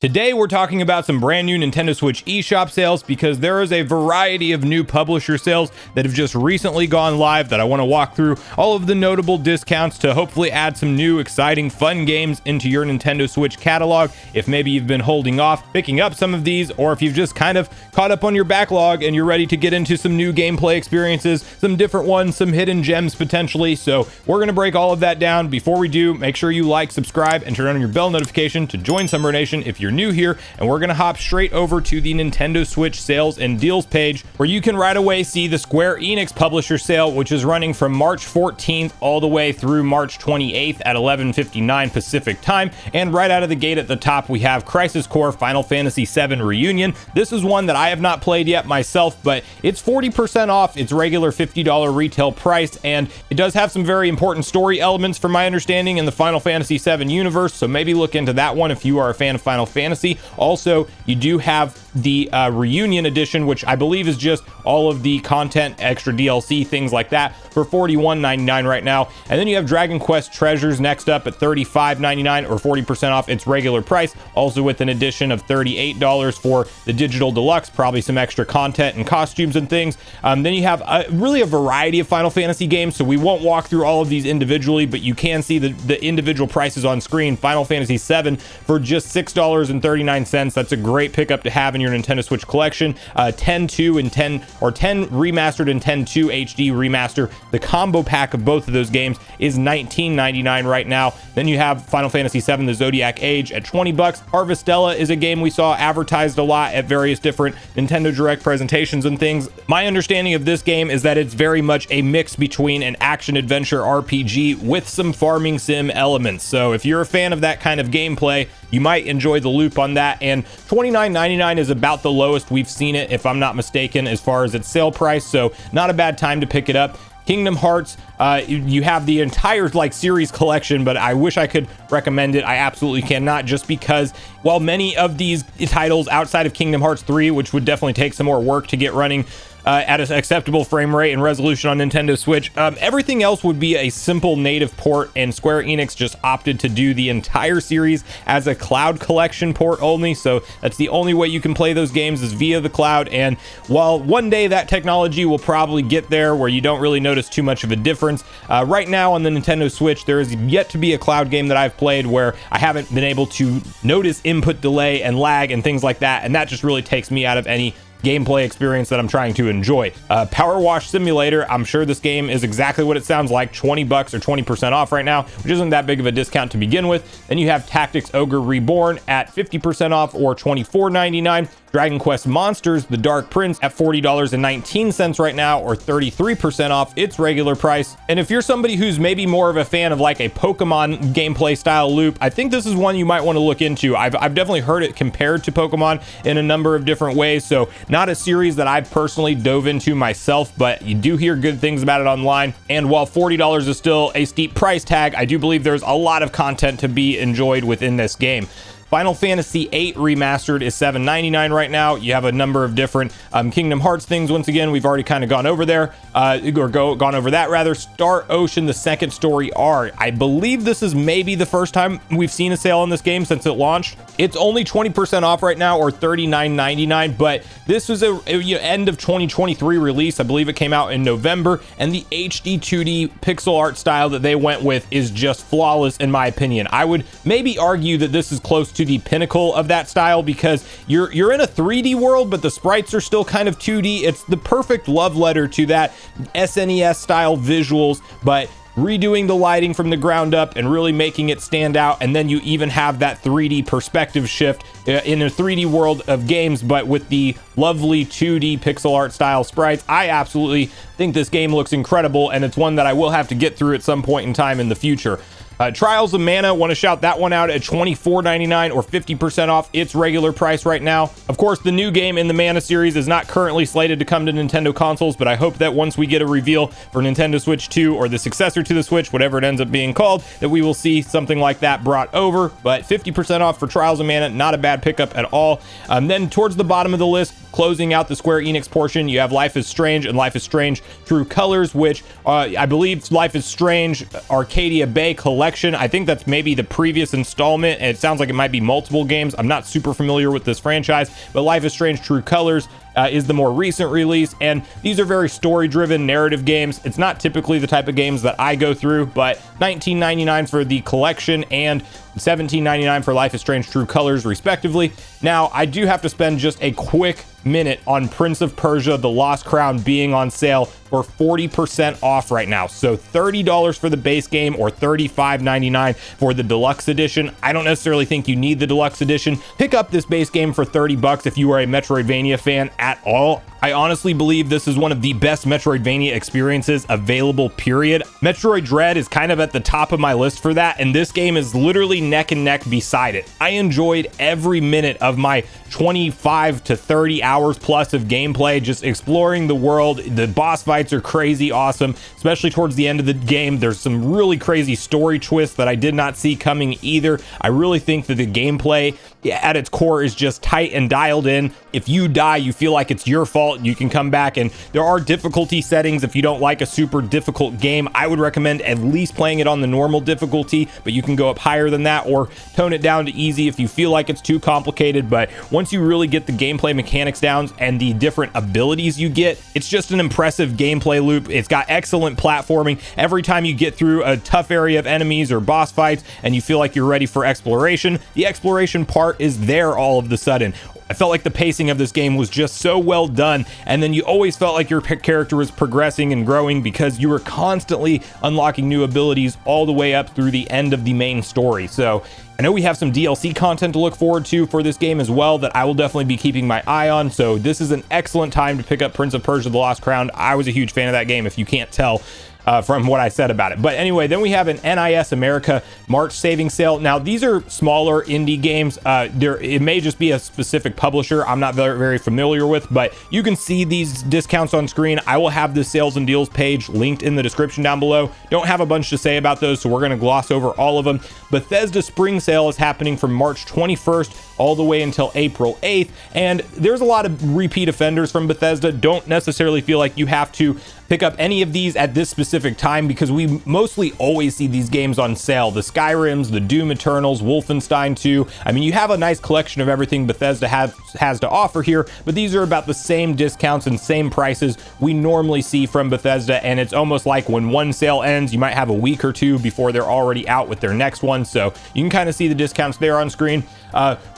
Today we're talking about some brand new Nintendo Switch eShop sales because there is a variety of new publisher sales that have just recently gone live that I want to walk through all of the notable discounts to hopefully add some new exciting fun games into your Nintendo Switch catalog. If maybe you've been holding off picking up some of these, or if you've just kind of caught up on your backlog and you're ready to get into some new gameplay experiences, some different ones, some hidden gems potentially. So we're going to break all of that down. Before we do, make sure you like, subscribe, and turn on your bell notification to join Sunbro Nation if you're new here, and we're gonna hop straight over to the Nintendo Switch sales and deals page, where you can right away see the Square Enix publisher sale, which is running from March 14th all the way through March 28th at 11:59 Pacific time. And right out of the gate at the top, we have Crisis Core Final Fantasy VII Reunion. This is one that I have not played yet myself, but it's 40% off its regular $50 retail price, and it does have some very important story elements from my understanding in the Final Fantasy VII universe, so maybe look into that one if you are a fan of Final Fantasy. Also, you do have the Reunion Edition, which I believe is just all of the content, extra DLC, things like that, for $41.99 right now. And then you have Dragon Quest Treasures next up at $35.99 or 40% off its regular price, also with an addition of $38 for the Digital Deluxe, probably some extra content and costumes and things. Then you have really a variety of Final Fantasy games, so we won't walk through all of these individually, but you can see the individual prices on screen. Final Fantasy VII for just $6.39. That's a great pickup to have in your Nintendo Switch collection. 10-2 and 10 remastered and 10-2 HD remaster. The combo pack of both of those games is $19.99 right now. Then you have Final Fantasy VII The Zodiac Age at $20. Harvestella is a game we saw advertised a lot at various different Nintendo Direct presentations and things. My understanding of this game is that it's very much a mix between an action adventure RPG with some farming sim elements. So if you're a fan of that kind of gameplay, you might enjoy the loop on that. And $29.99 is about the lowest we've seen it, if I'm not mistaken, as far as its sale price. So not a bad time to pick it up. Kingdom Hearts, you have the entire series collection, but I wish I could recommend it. I absolutely cannot, just because while many of these titles outside of Kingdom Hearts 3, which would definitely take some more work to get running at an acceptable frame rate and resolution on Nintendo Switch, everything else would be a simple native port, and Square Enix just opted to do the entire series as a cloud collection port only. So that's the only way you can play those games, is via the cloud. And while one day that technology will probably get there where you don't really notice too much of a difference, right now on the Nintendo Switch there is yet to be a cloud game that I've played where I haven't been able to notice input delay and lag and things like that, and that just really takes me out of any gameplay experience that I'm trying to enjoy. Power Wash Simulator, I'm sure this game is exactly what it sounds like, $20 or 20% off right now, which isn't that big of a discount to begin with. Then you have Tactics Ogre Reborn at 50% off or $24.99. Dragon Quest Monsters The Dark Prince at $40.19 right now, or 33% off its regular price. And if you're somebody who's maybe more of a fan of like a Pokemon gameplay style loop, I think this is one you might want to look into. I've definitely heard it compared to Pokemon in a number of different ways, so not a series that I've personally dove into myself, but you do hear good things about it online. And while $40 is still a steep price tag, I do believe there's a lot of content to be enjoyed within this game. Final Fantasy VIII Remastered is $7.99 right now. You have a number of different Kingdom Hearts things. Once again, we've already kind of gone over there, gone over that rather. Star Ocean: The Second Story R. I believe this is maybe the first time we've seen a sale on this game since it launched. It's only 20% off right now, or $39.99, but this was a end of 2023 release. I believe it came out in November, and the HD 2D pixel art style that they went with is just flawless in my opinion. I would maybe argue that this is close to the pinnacle of that style, because you're in a 3D world, but the sprites are still kind of 2D. It's the perfect love letter to that SNES style visuals, but redoing the lighting from the ground up and really making it stand out. And then you even have that 3D perspective shift in a 3D world of games, but with the lovely 2D pixel art style sprites. I absolutely think this game looks incredible, and it's one that I will have to get through at some point in time in the future. Trials of Mana, want to shout that one out at $24.99 or 50% off its regular price right now. Of course, the new game in the Mana series is not currently slated to come to Nintendo consoles, but I hope that once we get a reveal for Nintendo Switch 2 or the successor to the Switch, whatever it ends up being called, that we will see something like that brought over. But 50% off for Trials of Mana, not a bad pickup at all. Then towards the bottom of the list, closing out the Square Enix portion, you have Life is Strange and Life is Strange True Colors, which I believe Life is Strange Arcadia Bay Collection. I think that's maybe the previous installment, and it sounds like it might be multiple games. I'm not super familiar with this franchise, but Life is Strange True Colors is the more recent release, and these are very story-driven narrative games. It's not typically the type of games that I go through, but $19.99 for the collection and $17.99 for Life is Strange True Colors, respectively. Now, I do have to spend just a quick minute on Prince of Persia: The Lost Crown being on sale for 40% off right now. So $30 for the base game or $35.99 for the deluxe edition. I don't necessarily think you need the deluxe edition. Pick up this base game for $30 if you are a Metroidvania fan at all. I honestly believe this is one of the best Metroidvania experiences available, period. Metroid Dread is kind of at the top of my list for that, and this game is literally neck and neck beside it. I enjoyed every minute of my 25 to 30 hours plus of gameplay, just exploring the world. The boss fights are crazy awesome, especially towards the end of the game. There's some really crazy story twists that I did not see coming either. I really think that the gameplay at its core is just tight and dialed in. If you die, you feel like it's your fault. You can come back, and there are difficulty settings. If you don't like a super difficult game, I would recommend at least playing it on the normal difficulty, but you can go up higher than that or tone it down to easy if you feel like it's too complicated. But once you really get the gameplay mechanics down and the different abilities you get, it's just an impressive gameplay loop. It's got excellent platforming. Every time you get through a tough area of enemies or boss fights and you feel like you're ready for exploration, the exploration part is there all of the sudden. I felt like the pacing of this game was just so well done, and then you always felt like your character was progressing and growing because you were constantly unlocking new abilities all the way up through the end of the main story. So I know we have some DLC content to look forward to for this game as well that I will definitely be keeping my eye on. So this is an excellent time to pick up Prince of Persia: The Lost Crown. I was a huge fan of that game, if you can't tell from what I said about it. But anyway, then we have an NIS America March savings sale. Now, these are smaller indie games. It may just be a specific publisher I'm not very familiar with, but you can see these discounts on screen. I will have the sales and deals page linked in the description down below. Don't have a bunch to say about those, so we're going to gloss over all of them. Bethesda Spring Sale is happening from March 21st all the way until April 8th, and there's a lot of repeat offenders from Bethesda. Don't necessarily feel like you have to pick up any of these at this specific time because we mostly always see these games on sale. The Skyrims, the Doom Eternals, Wolfenstein 2. I mean, you have a nice collection of everything Bethesda has to offer here, but these are about the same discounts and same prices we normally see from Bethesda, and it's almost like when one sale ends, you might have a week or two before they're already out with their next one, so you can kind of see the discounts there on screen.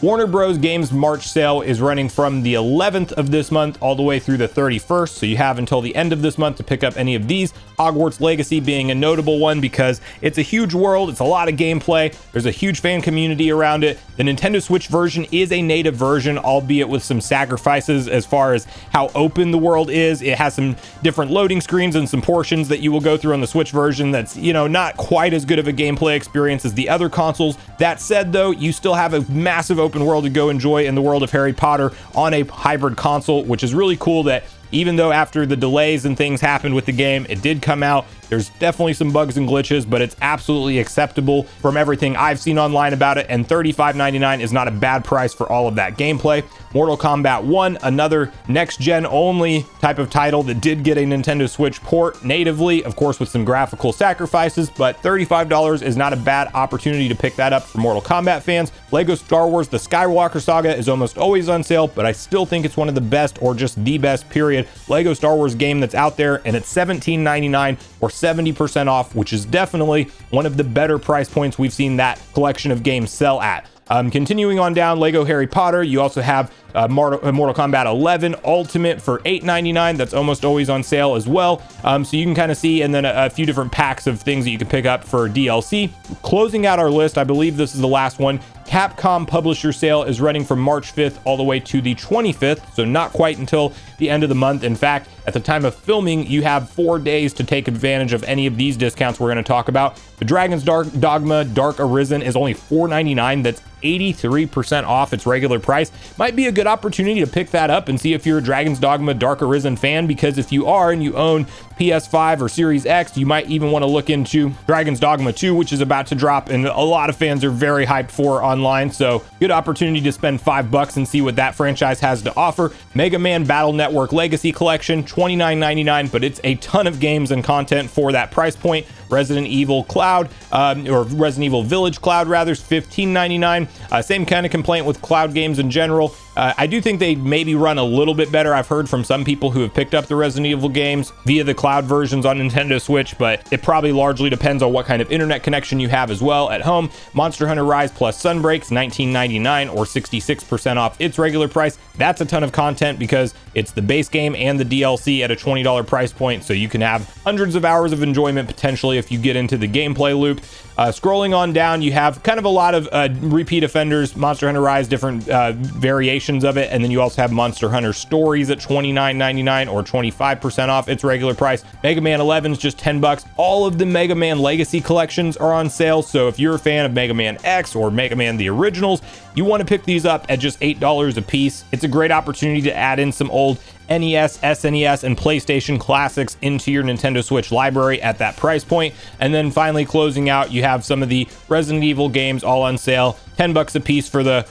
Warner Bros. Games March sale is running from the 11th of this month all the way through the 31st, so you have until the end of this month to pick up any of these. Hogwarts Legacy being a notable one because it's a huge world, it's a lot of gameplay, there's a huge fan community around it. The Nintendo Switch version is a native version, albeit with some sacrifices as far as how open the world is. It has some different loading screens and some portions that you will go through on the Switch version that's, not quite as good of a gameplay experience as the other consoles. That said, though, you still have a massive open world to go enjoy in the world of Harry Potter on a hybrid console, which is really cool that even though after the delays and things happened with the game, it did come out. There's definitely some bugs and glitches, but it's absolutely acceptable from everything I've seen online about it, and $35.99 is not a bad price for all of that gameplay. Mortal Kombat 1, another next-gen only type of title that did get a Nintendo Switch port natively, of course with some graphical sacrifices, but $35 is not a bad opportunity to pick that up for Mortal Kombat fans. Lego Star Wars: The Skywalker Saga is almost always on sale, but I still think it's one of the best, or just the best, period, Lego Star Wars game that's out there, and it's $17.99 or 70% off, which is definitely one of the better price points we've seen that collection of games sell at. Continuing on down, Lego Harry Potter, you also have Mortal Kombat 11 Ultimate for $8.99. That's almost always on sale as well. So you can kind of see, and then a few different packs of things that you can pick up for DLC. Closing out our list, I believe this is the last one. Capcom Publisher Sale is running from March 5th all the way to the 25th, so not quite until the end of the month. In fact, at the time of filming, you have 4 days to take advantage of any of these discounts we're going to talk about. The Dragon's Dogma Dark Arisen is only $4.99. That's 83% off its regular price. Might be a good opportunity to pick that up and see if you're a Dragon's Dogma Dark Arisen fan, because if you are and you own PS5 or Series X, you might even want to look into Dragon's Dogma 2, which is about to drop, and a lot of fans are very hyped for online. So good opportunity to spend $5 and see what that franchise has to offer. Mega Man Battle Network Legacy Collection, $29.99, but it's a ton of games and content for that price point. Resident Evil Cloud, or Resident Evil Village Cloud rather, is $15.99. Same kind of complaint with cloud games in general. I do think they maybe run a little bit better. I've heard from some people who have picked up the Resident Evil games via the cloud versions on Nintendo Switch, but it probably largely depends on what kind of internet connection you have as well at home. Monster Hunter Rise plus Sunbreak's $19.99 or 66% off its regular price. That's a ton of content because it's the base game and the DLC at a $20 price point, so you can have hundreds of hours of enjoyment potentially if you get into the gameplay loop. Scrolling on down, you have kind of a lot of repeat offenders. Monster Hunter Rise, different variations of it, and then you also have Monster Hunter Stories at $29.99 or 25% off its regular price. Mega Man 11 is just $10. All of the Mega Man Legacy collections are on sale, so if you're a fan of Mega Man X or Mega Man the originals, you want to pick these up at just $8 a piece. It's a great opportunity to add in some old NES, SNES, and PlayStation classics into your Nintendo Switch library at that price point. And then finally closing out, you have some of the Resident Evil games all on sale, $10 a piece for the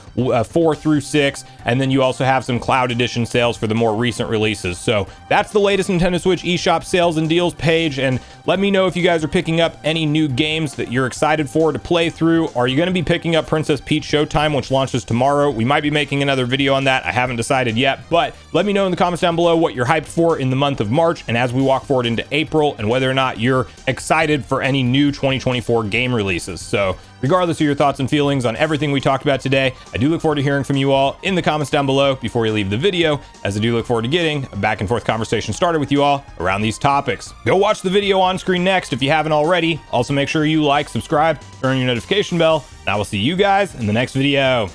4 through 6, and then you also have some Cloud Edition sales for the more recent releases. So that's the latest Nintendo Switch eShop sales and deals page, and let me know if you guys are picking up any new games that you're excited for to play through. Are you going to be picking up Princess Peach Showtime, which launches tomorrow? We might be making another video on that. I haven't decided yet, but let me know in the comments down below what you're hyped for in the month of March and as we walk forward into April, and whether or not you're excited for any new 2024 game releases. So regardless of your thoughts and feelings on everything we talked about today, I do look forward to hearing from you all in the comments down below before you leave the video, as I do look forward to getting a back and forth conversation started with you all around these topics. Go watch the video on screen next if you haven't already. Also make sure you like, subscribe, turn on your notification bell, and I will see you guys in the next video.